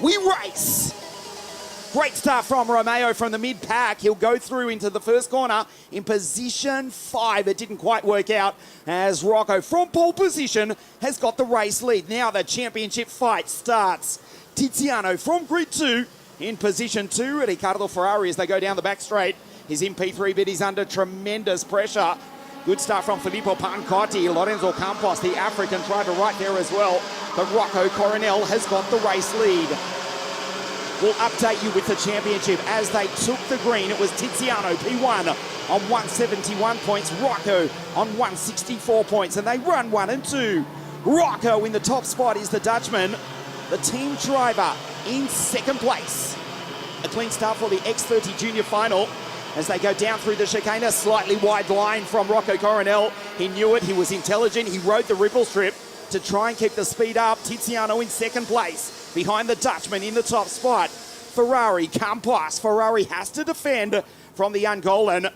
We race. Great start from Romeo from the mid-pack. He'll go through into the first corner in position 5. It didn't quite work out as Rocco from pole position has got the race lead. Now the championship fight starts. Tiziano from grid 2 in position 2. Riccardo Ferrari as they go down the back straight. He's in P3, but he's under tremendous pressure. Good start from Filippo Pancotti. Lorenzo Campos, the African driver, right there as well. But Rocco Coronel has got the race lead. We'll update you with the championship. As they took the green, it was Tiziano, P1, on 171 points. Rocco on 164 points. And they run 1 and 2. Rocco in the top spot is the Dutchman. The team driver in second place. A clean start for the X30 Junior Final. As they go down through the chicane, a slightly wide line from Rocco Coronel. He knew it, he was intelligent, he rode the ripple strip to try and keep the speed up. Tiziano in second place, behind the Dutchman in the top spot. Ferrari, Campos. Ferrari has to defend from the Angolan.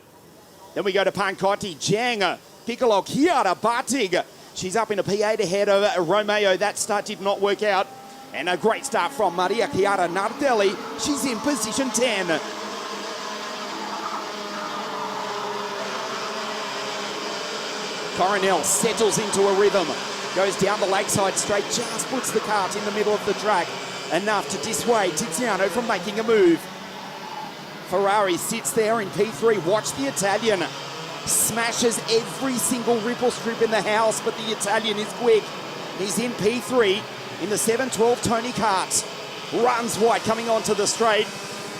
Then we go to Pancotti, Jang, Piccolo, Chiara Bartig. She's up in a P8 ahead of Romeo. That start did not work out. And a great start from Maria Chiara Nardelli. She's in position 10. Coronel settles into a rhythm, goes down the lakeside straight, just puts the cart in the middle of the track, enough to dissuade Tiziano from making a move. Ferrari sits there in P3, watch the Italian, smashes every single ripple strip in the house, but the Italian is quick. He's in P3 in the 712 Tony cart, runs wide coming onto the straight.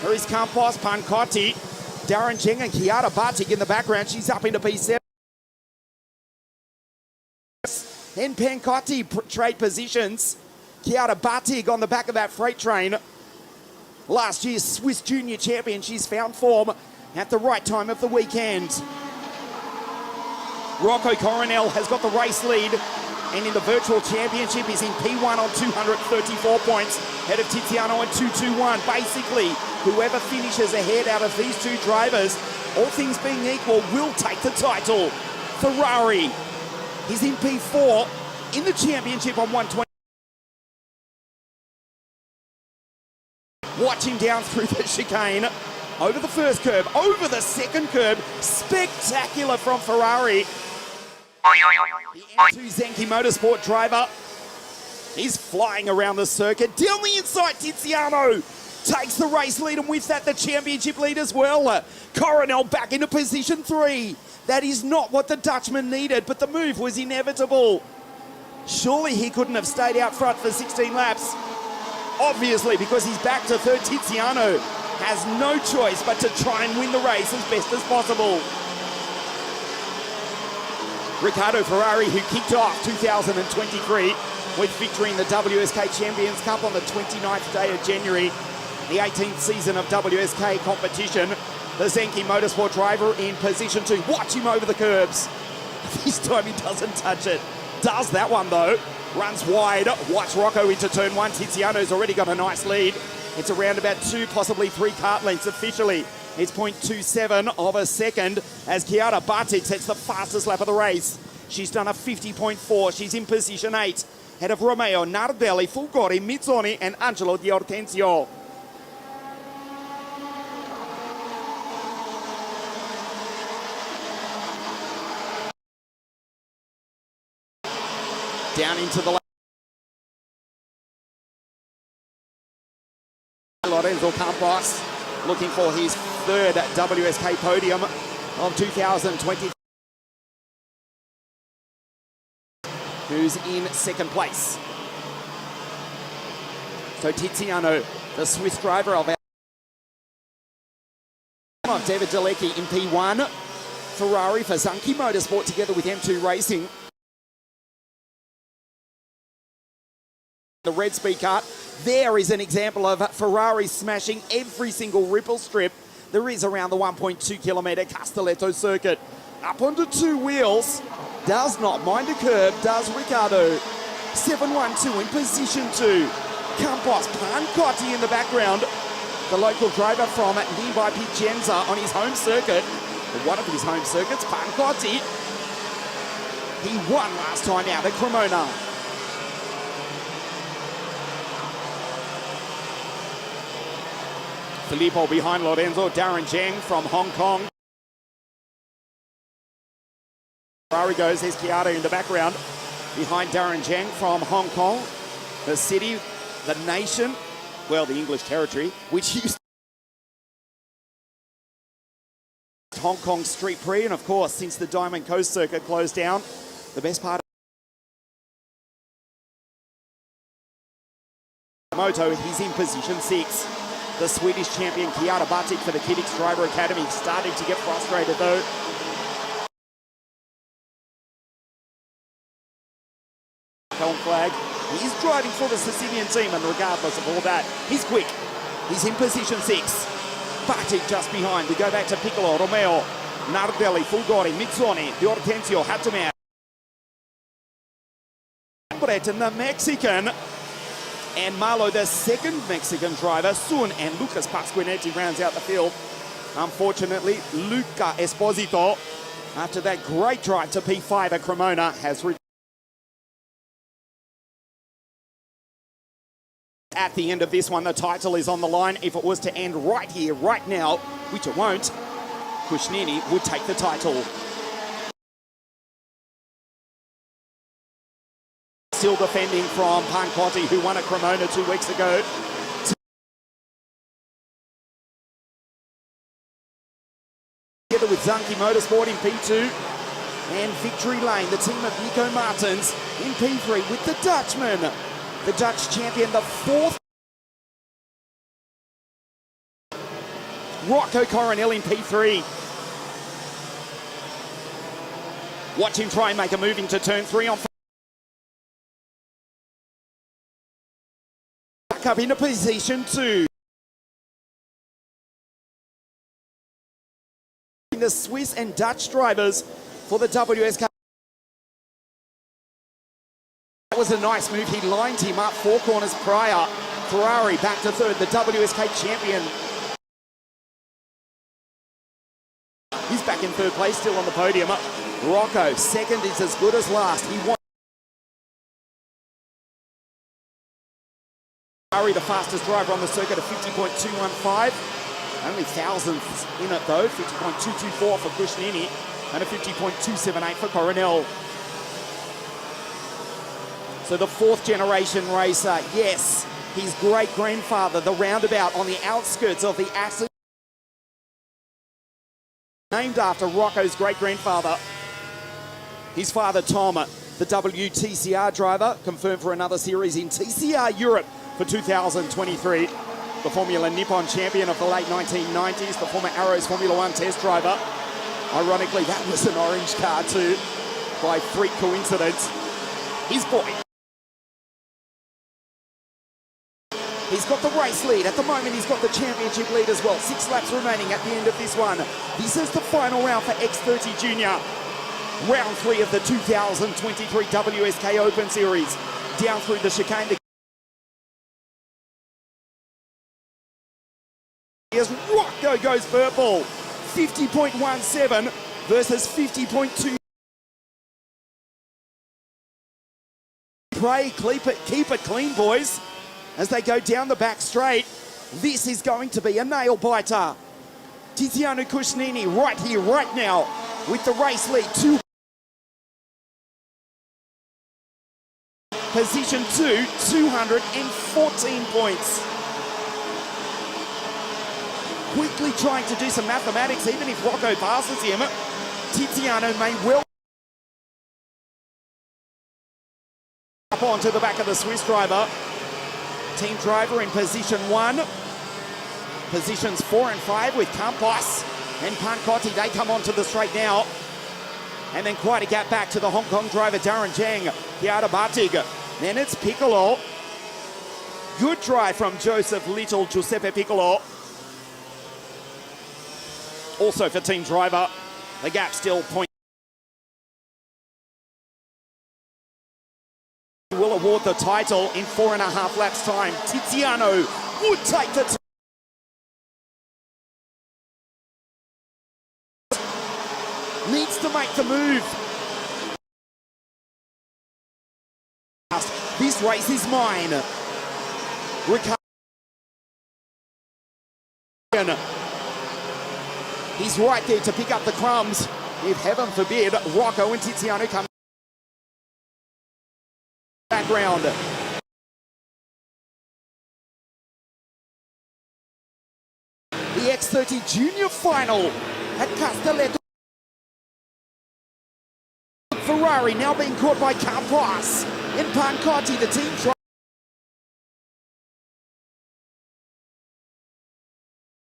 There is Campos, Pancotti, Darren Jeng and Chiara Bartig in the background. She's up into P7. And Pancotti trade positions. Chiara Bartig on the back of that freight train. Last year's Swiss Junior champion. She's found form at the right time of the weekend. Rocco Coronel has got the race lead. And in the virtual championship, he's in P1 on 234 points. Ahead of Tiziano on 221. Basically, whoever finishes ahead out of these two drivers, all things being equal, will take the title. Ferrari. He's in P4 in the championship on 120. Watch him down through the chicane, over the first curb, over the second curb. Spectacular from Ferrari. The M2 Zenki Motorsport driver, he's flying around the circuit. Down the inside, Tiziano takes the race lead, and with that, the championship lead as well. Coronel back into position 3. That is not what the Dutchman needed, but the move was inevitable. Surely he couldn't have stayed out front for 16 laps. Obviously, because he's back to third. Tiziano has no choice but to try and win the race as best as possible. Riccardo Ferrari, who kicked off 2023 with victory in the WSK Champions Cup on the 29th day of January, the 18th season of WSK competition. The Zenki Motorsport driver in position 2. Watch him over the curbs. This time he doesn't touch it. Does that one though. Runs wide. Watch Rocco into turn 1. Tiziano's already got a nice lead. It's around about 2, possibly 3 kart lengths officially. It's 0.27 of a second as Chiara Bartig sets the fastest lap of the race. She's done a 50.4. She's in position 8. Ahead of Romeo, Nardelli, Fulgori, Mizzoni and Angelo Di Ortenzio. Down into the lane. Lorenzo Campos looking for his 3rd WSK podium of 2020. Who's in second place. So Tiziano, the Swiss driver of David Delecki in P1. Ferrari for Zenki Motorsport together with M2 Racing. The red speed kart. There is an example of Ferrari smashing every single ripple strip there is around the 1.2 kilometre Castelletto circuit. Up onto 2 wheels. Does not mind a curb, does Riccardo. 712 in position 2. Campos, Pancotti in the background. The local driver from nearby Piacenza on his home circuit. One of his home circuits, Pancotti. He won last time out at Cremona. Filippo behind Lorenzo. Darren Zhang from Hong Kong. Ferrari goes. There's Chiara in the background. Behind Darren Zhang from Hong Kong. The city, the nation, well, the English territory, which used Hong Kong Street Prix. And of course, since the Diamond Coast circuit closed down, the best part of Moto, he's in position 6. The Swedish champion Chiara Batic for the Kiddix Driver Academy starting to get frustrated though. Flag. He's driving for the Sicilian team, and regardless of all that, he's quick. He's in position 6. Batic just behind. We go back to Piccolo, Romeo, Nardelli, Fulgori, Mizzoni, Di Ortenzio, Hattemer. Breton, the Mexican, and Malo, the second Mexican driver, Sun, and Lucas Pasquinetti rounds out the field. Unfortunately, Luca Esposito, after that great drive to P5 at Cremona, has at the end of this one, the title is on the line. If it was to end right here, right now, which it won't, Kuznini would take the title. Still defending from Pancotti, who won at Cremona 2 weeks ago. Together with Zanki Motorsport in P2 and Victory Lane, the team of Nico Martins in P3 with the Dutchman. The Dutch champion, the 4th. Rocco Coronel in P3. Watch him try and make a move into turn 3 on. Back up into position 2. The Swiss and Dutch drivers for the WSK. That was a nice move. He lined him up 4 corners prior. Ferrari back to 3rd, the WSK champion. He's back in 3rd place, still on the podium. Rocco, 2nd is as good as last. He won. Ferrari, the fastest driver on the circuit, at 50.215. Only thousandths in it though, 50.224 for Kuznini and a 50.278 for Coronel. So the 4th generation racer, yes, his great-grandfather, the roundabout on the outskirts of the acid, named after Rocco's great-grandfather. His father, Tom, the WTCR driver, confirmed for another series in TCR Europe for 2023. The Formula Nippon champion of the late 1990s, the former Arrows Formula 1 test driver. Ironically, that was an orange car too, by freak coincidence. His boy. He's got the race lead. At the moment, he's got the championship lead as well. 6 laps remaining at the end of this one. This is the final round for X30 Junior. Round 3 of the 2023 WSK Open Series. Down through the chicane. As Rocco goes purple. 50.17 versus 50.2. Pray, keep it clean, boys. As they go down the back straight, this is going to be a nail biter. Tiziano Kuznini right here, right now, with the race lead. Position 2, 214 points. Quickly trying to do some mathematics, even if Rocco passes him, Tiziano may well up onto the back of the Swiss driver. Team driver in position 1. Positions 4 and 5 with Campos and Pancotti. They come onto the straight now. And then quite a gap back to the Hong Kong driver, Darren Zhang, Chiara Batic. Then it's Piccolo. Good drive from Joseph Little, Giuseppe Piccolo. Also for team driver, the gap still point. Will award the title in 4.5 laps time. Tiziano would take the needs to make the move. This race is mine. He's right there to pick up the crumbs. If heaven forbid, Rocco and Tiziano come background. The X30 Junior Final at Castelletto. Ferrari now being caught by Campos and Pancotti, the team tries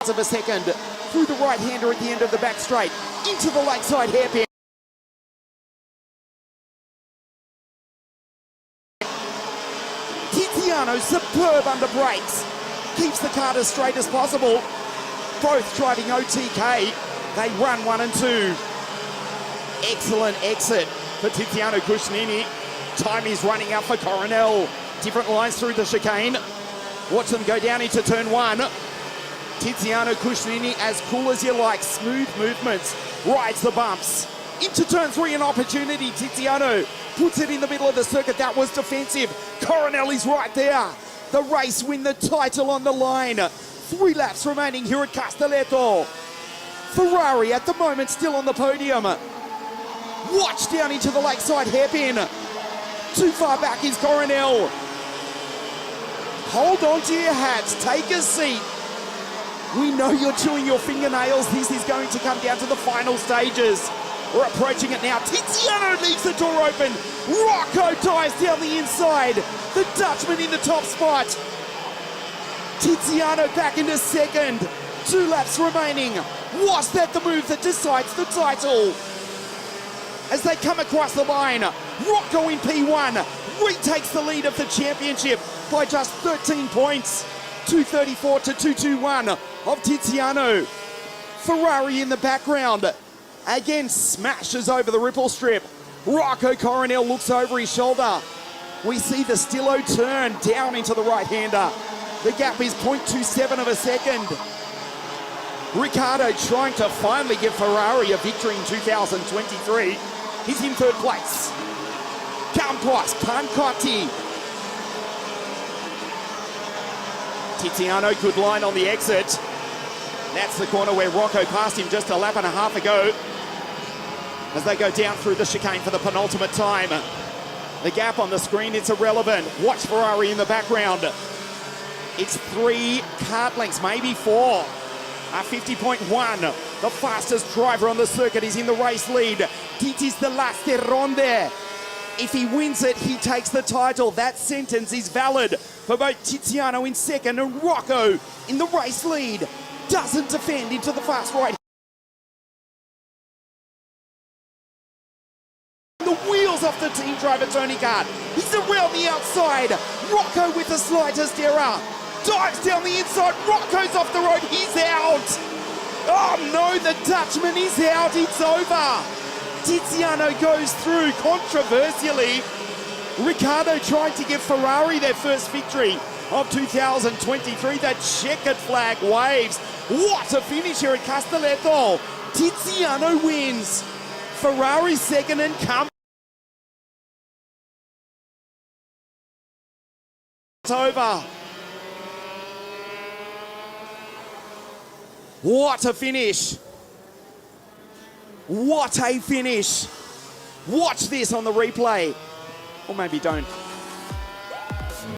of a second through the right-hander at the end of the back straight into the lakeside hairpin. Tiziano superb under brakes, keeps the car as straight as possible. Both driving OTK, they run 1 and 2. Excellent exit for Tiziano Kuznini. Time is running out for Coronel. Different lines through the chicane. Watch them go down into turn 1. Tiziano Kuznini, as cool as you like, smooth movements, rides the bumps. Into turn 3, an opportunity. Tiziano puts it in the middle of the circuit. That was defensive. Coronel is right there. The race win the title on the line. 3 laps remaining here at Castelletto. Ferrari at the moment still on the podium. Watch down into the lakeside hairpin. Too far back is Coronel. Hold on to your hats. Take a seat. We know you're chewing your fingernails. This is going to come down to the final stages. We're approaching it now. Tiziano leaves the door open. Rocco dives down the inside. The Dutchman in the top spot. Tiziano back into second. 2 laps remaining. Was that the move that decides the title? As they come across the line, Rocco in P1 retakes the lead of the championship by just 13 points. 234 to 221 of Tiziano. Ferrari in the background again smashes over the ripple strip. Rocco Coronel looks over his shoulder. We see the Stillo turn down into the right-hander. The gap is 0.27 of a second. Ricciardo trying to finally give Ferrari a victory in 2023. He's in 3rd place. Campos, Pancotti. Tiziano, good line on the exit. That's the corner where Rocco passed him just a lap and a half ago. As they go down through the chicane for the penultimate time. The gap on the screen, it's irrelevant. Watch Ferrari in the background. It's 3 kart lengths, maybe 4. 50.1. The fastest driver on the circuit is in the race lead. Titi's the last ronde. If he wins it, he takes the title. That sentence is valid for both Tiziano in second and Rocco in the race lead. Doesn't defend into the fast right. The wheels off the team driver Tony Kart. He's around the outside. Rocco with the slightest error. Dives down the inside. Rocco's off the road. He's out. Oh no, the Dutchman is out. It's over. Tiziano goes through controversially. Ricciardo trying to give Ferrari their first victory of 2023. That checkered flag waves. What a finish here at Castelletto. Tiziano wins. Ferrari second and come over. What a finish. What a finish. Watch this on the replay. Or maybe don't.